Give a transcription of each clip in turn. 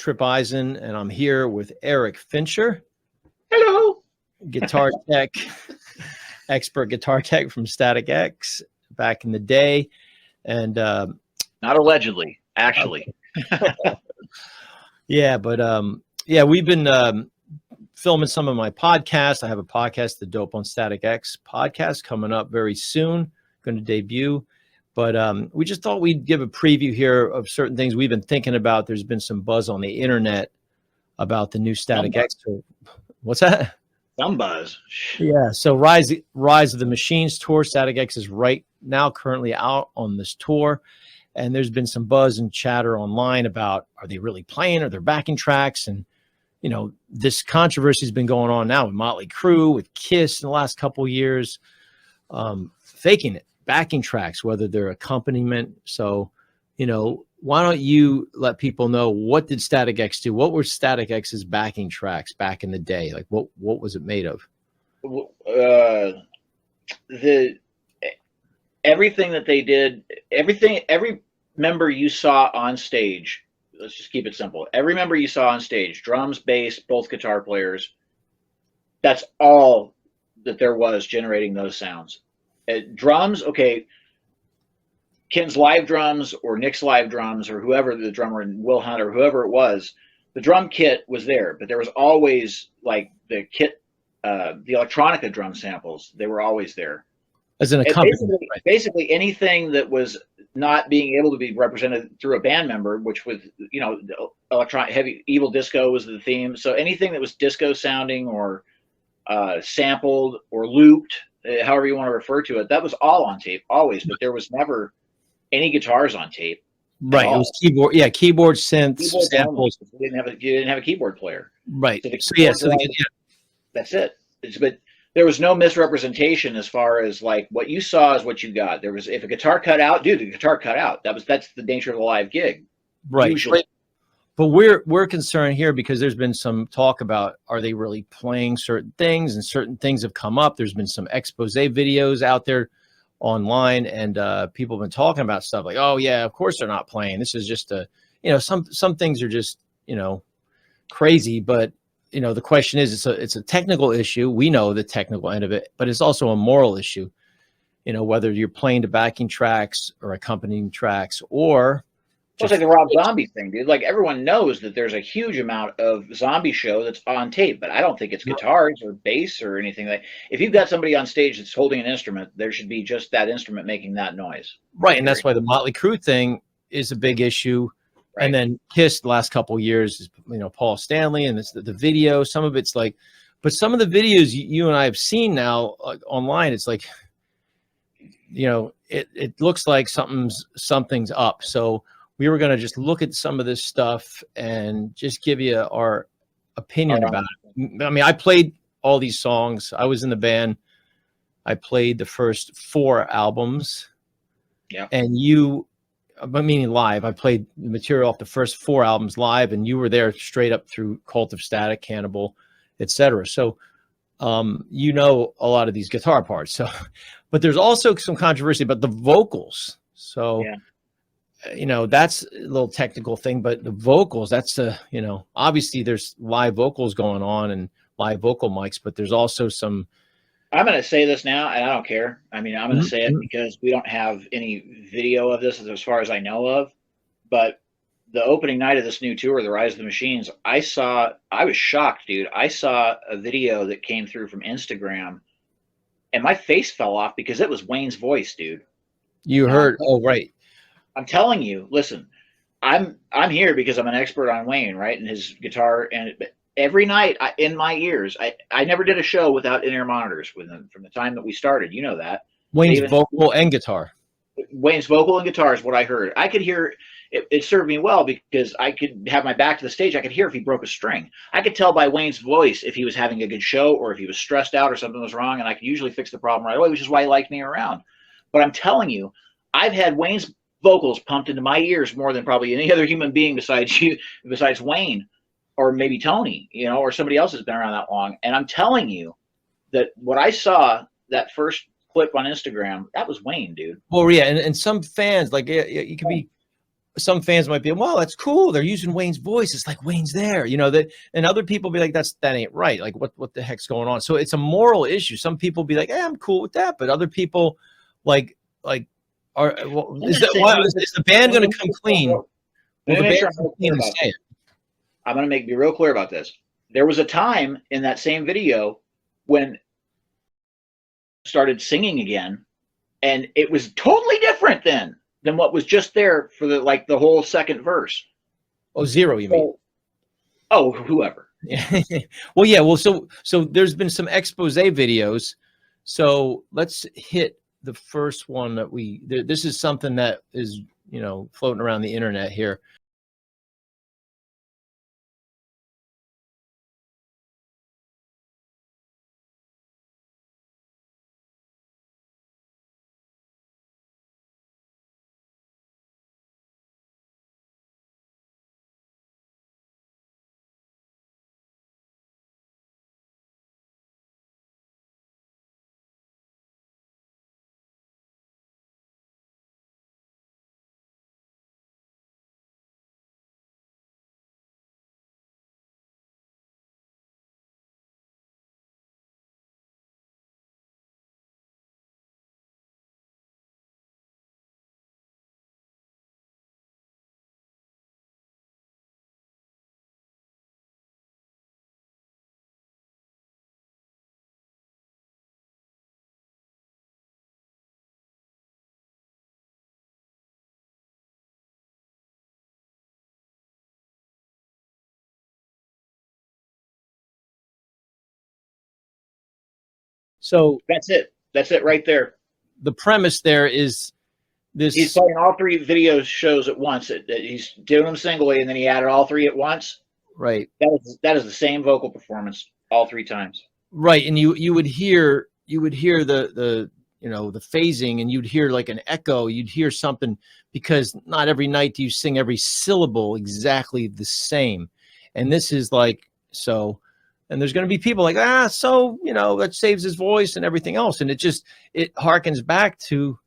Tripp Eisen, and I'm here with Erik Fincher. Hello. Guitar tech, expert guitar tech from StaticX back in the day. And not allegedly, actually. Yeah, but we've been filming some of my podcasts. I have a podcast, the Dope on StaticX podcast, coming up very soon, going to debut. But we just thought we'd give a preview here of certain things we've been thinking about. There's been some buzz on the internet about the new StaticX. What's that? Some buzz. Yeah. So Rise of the Machines tour. StaticX is right now currently out on this tour. And there's been some buzz and chatter online about, are they really playing? Are there backing tracks? And, you know, this controversy has been going on now with Motley Crue, with Kiss in the last couple of years, faking it. Backing tracks, whether they're accompaniment. So, you know, why don't you let people know, what did StaticX do? What were StaticX's backing tracks back in the day? Like, what was it made of? Everything that they did, every member you saw on stage, let's just keep it simple. Every member you saw on stage, drums, bass, both guitar players, that's all that there was generating those sounds. Drums, okay, Ken's live drums or Nick's live drums or whoever the drummer, Will Hunt or whoever it was, the drum kit was there, but there was always like the kit, the electronica drum samples, they were always there. As an accompaniment. Basically anything that was not being able to be represented through a band member, which was, you know, electronic heavy evil disco was the theme. So anything that was disco sounding or sampled or looped, however you want to refer to it, that was all on tape always, but there was never any guitars on tape. Right. It was keyboard, keyboard synths, samples. You didn't have a keyboard player. Right. So that's it. But there was no misrepresentation as far as like what you saw is what you got. There was, if a guitar cut out, dude, the guitar cut out. That's the nature of a live gig. Right. Usually. But we're concerned here because there's been some talk about, are they really playing certain things, and certain things have come up. There's been some expose videos out there online, and people have been talking about stuff like, oh yeah, of course they're not playing. This is just some things are just, crazy. But, the question is, it's a technical issue. We know the technical end of it, but it's also a moral issue, whether you're playing the backing tracks or accompanying tracks, or it's like the Rob Zombie thing, dude. Like, everyone knows that there's a huge amount of zombie show that's on tape, but I don't think it's guitars or bass or anything. Like, if you've got somebody on stage that's holding an instrument, there should be just that instrument making that noise. Right, and that's why the Motley Crue thing is a big issue. Right. And then Kiss the last couple of years is, Paul Stanley, and it's the video. Some of it's like, but some of the videos you and I have seen now online, it's like, it looks like something's up. So we were going to just look at some of this stuff and just give you our opinion about it. I mean, I played all these songs. I was in the band. I played the first 4 albums. Yeah. And meaning live, I played the material off the first 4 albums live, and you were there straight up through Cult of Static, Cannibal, etc. So, a lot of these guitar parts. So, but there's also some controversy about the vocals. So, yeah. That's a little technical thing, but the vocals, that's obviously there's live vocals going on and live vocal mics, but there's also some. I'm going to say this now, and I don't care. I mean, I'm going to say it because we don't have any video of this as far as I know of, but the opening night of this new tour, the Rise of the Machines, I was shocked, dude. I saw a video that came through from Instagram, and my face fell off because it was Wayne's voice, dude. You heard? Oh, right. I'm telling you, listen, I'm here because I'm an expert on Wayne, right? And his guitar. And every night in my ears, I never did a show without in-ear monitors from the time that we started. You know that. Wayne's vocal and guitar. Wayne's vocal and guitar is what I heard. I could hear it served me well because I could have my back to the stage. I could hear if he broke a string. I could tell by Wayne's voice if he was having a good show or if he was stressed out or something was wrong, and I could usually fix the problem right away, which is why he liked me around. But I'm telling you, I've had Wayne's vocals pumped into my ears more than probably any other human being besides Wayne, or maybe Tony, or somebody else has been around that long. And I'm telling you that what I saw, that first clip on Instagram, that was Wayne, dude. Well, yeah, and some fans, like, you can be some fans might be, well, that's cool. They're using Wayne's voice. It's like Wayne's there, that, and other people be like, that ain't right. Like what the heck's going on? So it's a moral issue. Some people be like, I'm cool with that. But other people like is the band going to come clean? Will the band come clean and say it? I'm going to be real clear about this. There was a time in that same video when started singing again, and it was totally different then than what was just there for the whole second verse. Oh, Zero, you mean? Oh, whoever. Yeah. Well, yeah. Well, so there's been some expose videos. So let's hit the first one that this is something that is, floating around the internet here. So that's it. That's it right there. The premise there is this. He's playing all three video shows at once. He's doing them singly, and then he added all three at once. Right. That is the same vocal performance all three times. Right, and you would hear the phasing, and you'd hear like an echo. You'd hear something, because not every night do you sing every syllable exactly the same. And this is like so. And there's going to be people like, that saves his voice and everything else. And it harkens back to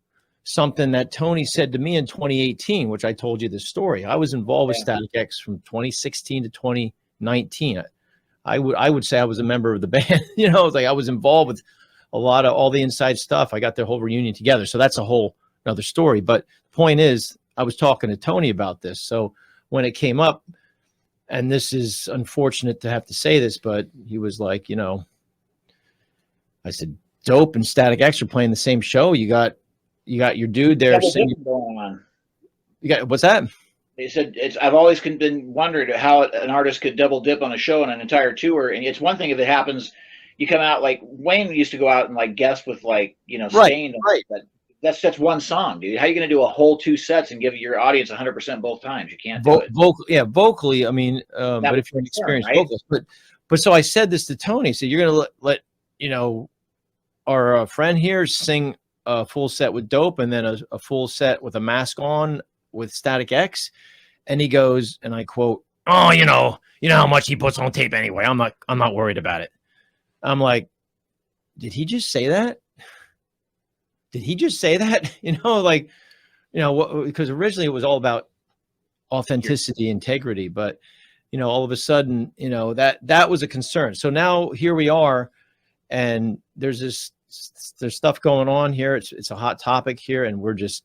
something that Tony said to me in 2018, which I told you this story. I was involved with StaticX from 2016 to 2019. I would say I was a member of the band. I was involved with a lot of all the inside stuff. I got their whole reunion together. So that's a whole another story. But the point is, I was talking to Tony about this. So when it came up, and this is unfortunate to have to say this, but he was like, I said, Dope and StaticX are playing the same show. You got your dude there singing. Going on. You got, what's that? He said, I've always been wondered how an artist could double dip on a show on an entire tour. And it's one thing if it happens, you come out like Wayne used to go out and guest with Stained. Right. That's one song, dude. How are you going to do a whole two sets and give your audience 100% both times? You can't do it. Vocally. I mean, but if you're an experienced vocalist, but so I said this to Tony. So you're going to let our friend here sing a full set with Dope, and then a full set with a mask on with StaticX, and he goes, and I quote, "Oh, you know how much he puts on tape anyway. I'm not worried about it." I'm like, did he just say that? Did he just say that? Because originally it was all about authenticity, integrity, but all of a sudden, that was a concern. So now here we are, and there's stuff going on here. It's a hot topic here, and we're just,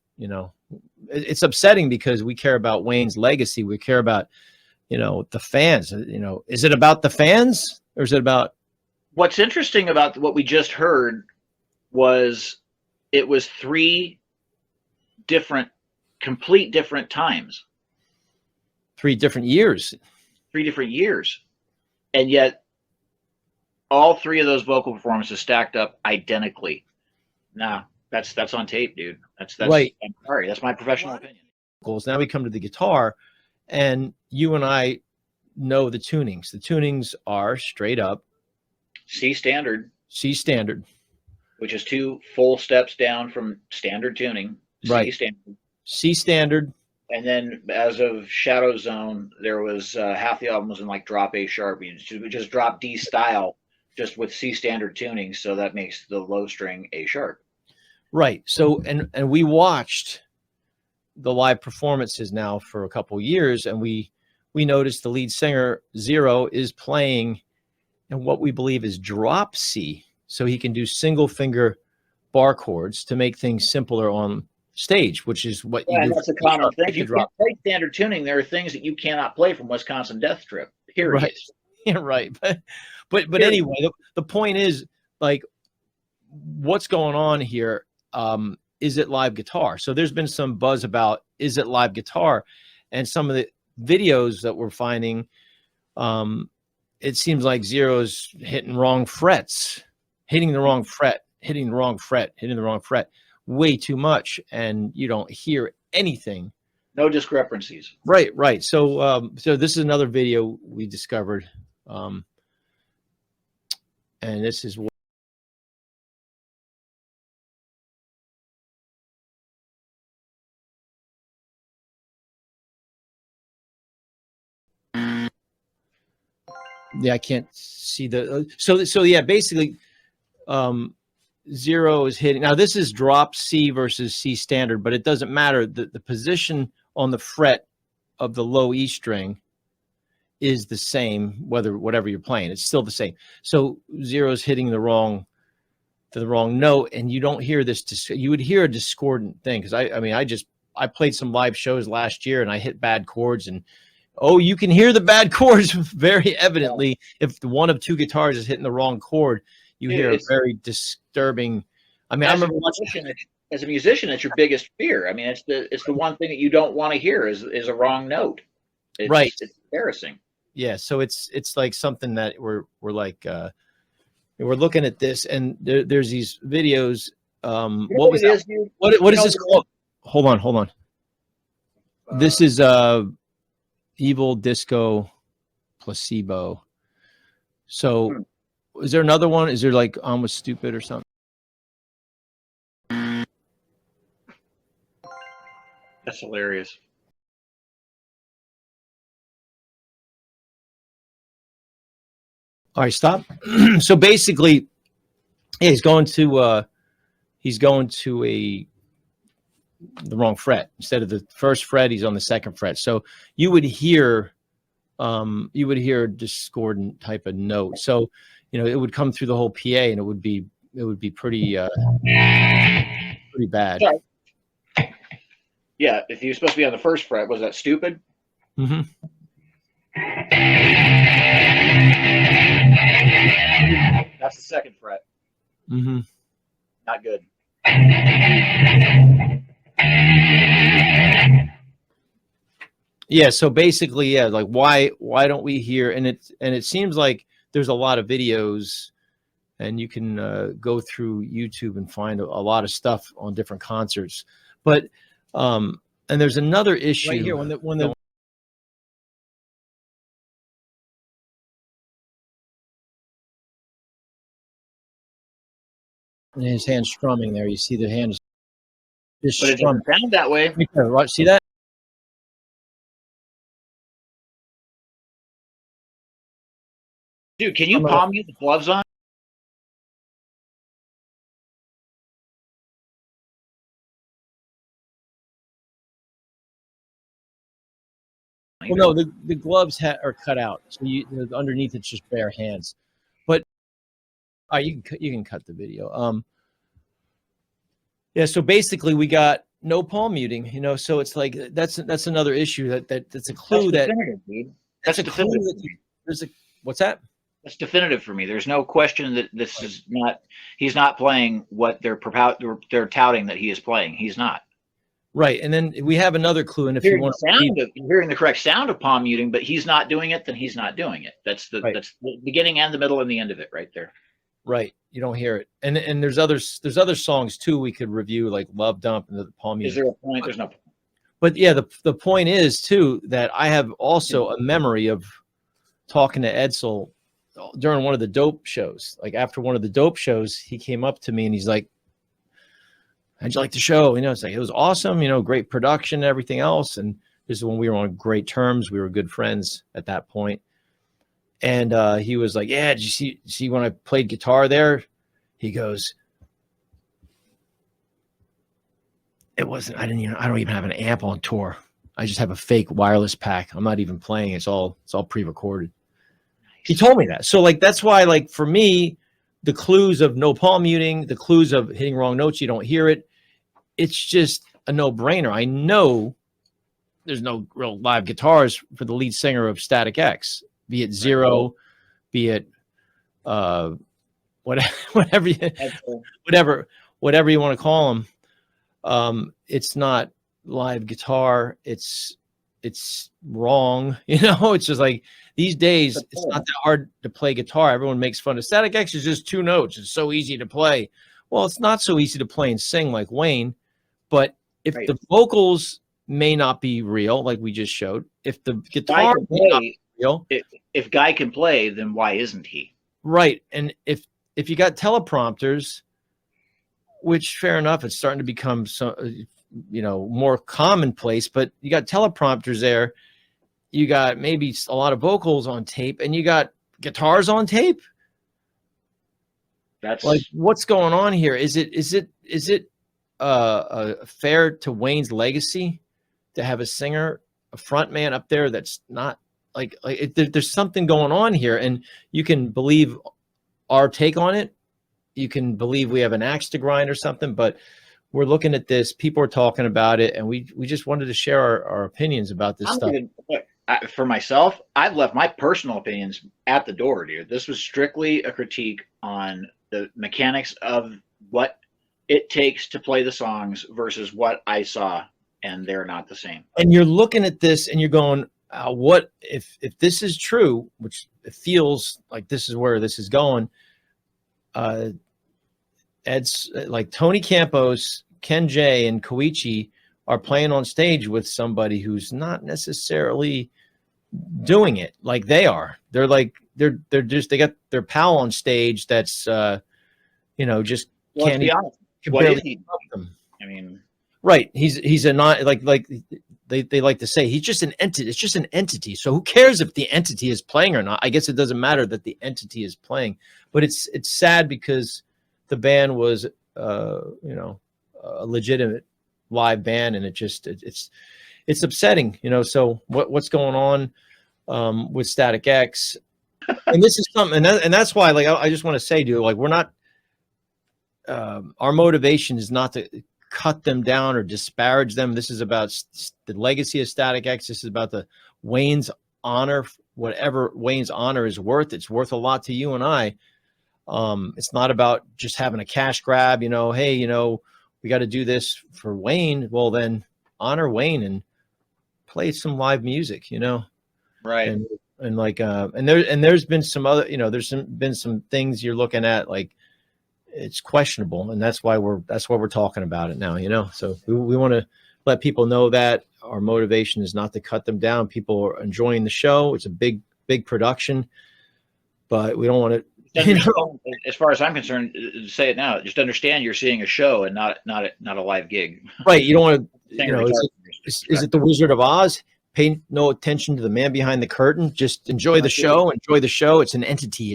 it's upsetting because we care about Wayne's legacy. We care about, the fans. Is it about the fans, or is it about? What's interesting about what we just heard was it was three complete different times. 3 different years. 3 different years. And yet all 3 of those vocal performances stacked up identically. Nah, that's on tape, dude. That's right. I'm sorry. That's my professional opinion. Now we come to the guitar, and you and I know the tunings. The tunings are straight up C standard. C standard. Which is 2 full steps down from standard tuning. Right. C standard. C standard. And then as of Shadow Zone, there was half the album was in drop A sharp. You just drop D style just with C standard tuning. So that makes the low string A sharp. Right. So, and we watched the live performances now for a couple years, and we noticed the lead singer Zero is playing in what we believe is drop C, so he can do single finger bar chords to make things simpler on stage, which is what you do. That's a common thing. If you can't play standard tuning, there are things that you cannot play from Wisconsin Death Trip. Period. Right. Yeah, right. But anyway, the point is, like, what's going on here? Is it live guitar? So there's been some buzz about, is it live guitar? And some of the videos that we're finding, it seems like Zero's hitting wrong frets, hitting the wrong fret, hitting the wrong fret, hitting the wrong fret way too much, and you don't hear anything. No discrepancies. Right. So so this is another video we discovered, and this is what. Yeah, I can't see the so yeah, basically Zero is hitting. Now this is drop C versus C standard, but it doesn't matter. The position on the fret of the low E string is the same, whatever you're playing. It's still the same. So Zero's hitting the wrong note, and you don't hear this. You would hear a discordant thing, because I played some live shows last year, and I hit bad chords, and you can hear the bad chords very evidently. If the one of two guitars is hitting the wrong chord, you hear a very disturbing. I mean, I remember as a musician, it's your biggest fear. I mean, it's the one thing that you don't want to hear is a wrong note. Right. It's embarrassing. Yeah. So it's like something that we're like we're looking at this, and there's these videos. What was that? What is this called? Hold on. This is Evil Disco Placebo. So is there another one? Is there like Almost Stupid or something? That's hilarious. All right, stop. So basically, yeah, he's going to the wrong fret. Instead of the first fret, he's on the second fret. So you would hear a discordant type of note. So, it would come through the whole PA, and it would be pretty bad. Sorry. Yeah, if you're supposed to be on the first fret, was that stupid? Mm-hmm. That's the second fret. Mm-hmm. Not good. Yeah, so basically, yeah, like why don't we hear? And it seems like there's a lot of videos, and you can go through YouTube and find a lot of stuff on different concerts. But and there's another issue right here when the and his hand strumming there. You see the hand just but it doesn't sound that way. Right, see that? Dude, can you palm mute the gloves on? Well, no, the gloves are cut out, so underneath it's just bare hands. But you can cut the video. Yeah. So basically, we got no palm muting. So it's like that's another issue that's a clue that's definitive, dude. That's a clue that what's that? That's definitive for me. There's no question that this is not. He's not playing what they're touting that he is playing. He's not. Right, and then we have another clue. And if you want you're hearing the correct sound of palm muting, but he's not doing it, then he's not doing it. That's the beginning and the middle and the end of it, right there. Right, you don't hear it. And there's other songs too we could review, like Love Dump and the palm muting. Is there a point? There's no point. But yeah, the point is too that I have also a memory of talking to Edsel during one of the Dope shows. Like after one of the Dope shows, he came up to me and he's like, "How'd you like the show?" It's like, it was awesome, great production and everything else. And this is when we were on great terms. We were good friends at that point. And he was like, "Yeah, did you see when I played guitar there?" He goes, It wasn't. I don't even have an amp on tour. I just have a fake wireless pack. I'm not even playing. It's all pre-recorded. He told me that. So like that's why like for me, the clues of no palm muting, the clues of hitting wrong notes, you don't hear it. It's just a no-brainer. I know there's no real live guitars for the lead singer of StaticX, be it Zero, be it whatever you want to call them. It's not live guitar. It's wrong. It's just like these days, it's not that hard to play guitar. Everyone makes fun of StaticX is just 2 notes. It's so easy to play. Well, it's not so easy to play and sing like Wayne, but if the vocals may not be real, like we just showed, if the guitar may not be real, if Guy can play, then why isn't he? Right. And if you got teleprompters, which fair enough, it's starting to become more commonplace, but you got teleprompters there, you got maybe a lot of vocals on tape, and you got guitars on tape. That's like, what's going on here? Is it fair to Wayne's legacy to have a singer, a front man up there that's not there's something going on here, and you can believe our take on it. You can believe we have an axe to grind or something, but we're looking at this. People are talking about it, and we just wanted to share our opinions about this stuff. For myself, I've left my personal opinions at the door, dude. This was strictly a critique on the mechanics of what it takes to play the songs versus what I saw, and they're not the same. And you're looking at this, and you're going, what if this is true, which it feels like this is where this is going. Ed's like Tony Campos, Ken Jay, and Koichi are playing on stage with somebody who's not necessarily doing it like they are. They're like they got their pal on stage that's just can't be honest. What is he? I mean, right? He's a not like they like to say he's just an entity. It's just an entity. So who cares if the entity is playing or not? I guess it doesn't matter that the entity is playing. But it's sad because the band was a legitimate live band, and it's upsetting. So what's going on with StaticX? And this is something, and that's why I just want to say, dude, we're not. Our motivation is not to cut them down or disparage them. This is about the legacy of StaticX. This is about the Wayne's honor, whatever Wayne's honor is worth. It's worth a lot to you and I. It's not about just having a cash grab, hey, we got to do this for Wayne. Well, then honor Wayne and play some live music, right. And there's been some other, been some things you're looking at, like it's questionable, and that's why we're talking about it now, so we want to let people know that our motivation is not to cut them down. People are enjoying the show. It's a big production, but we don't want to, as far as I'm concerned, say it now. Just understand you're seeing a show and not a live gig. Right. You don't want to. Is it the Wizard of Oz? Pay no attention to the man behind the curtain. Just enjoy the show. Enjoy the show. It's an entity.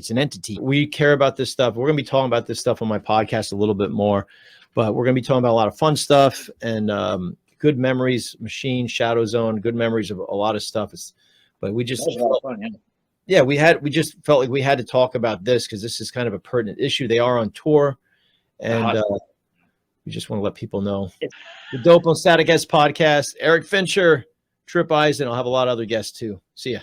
We care about this stuff. We're going to be talking about this stuff on my podcast a little bit more, but we're going to be talking about a lot of fun stuff and good memories. Machine, Shadow Zone, good memories of a lot of stuff. But we just. We just felt like we had to talk about this because this is kind of a pertinent issue. They are on tour, and we just want to let people know. The Dope on StaticX podcast, Erik Fincher, Tripp Eisen. I'll have a lot of other guests too. See ya.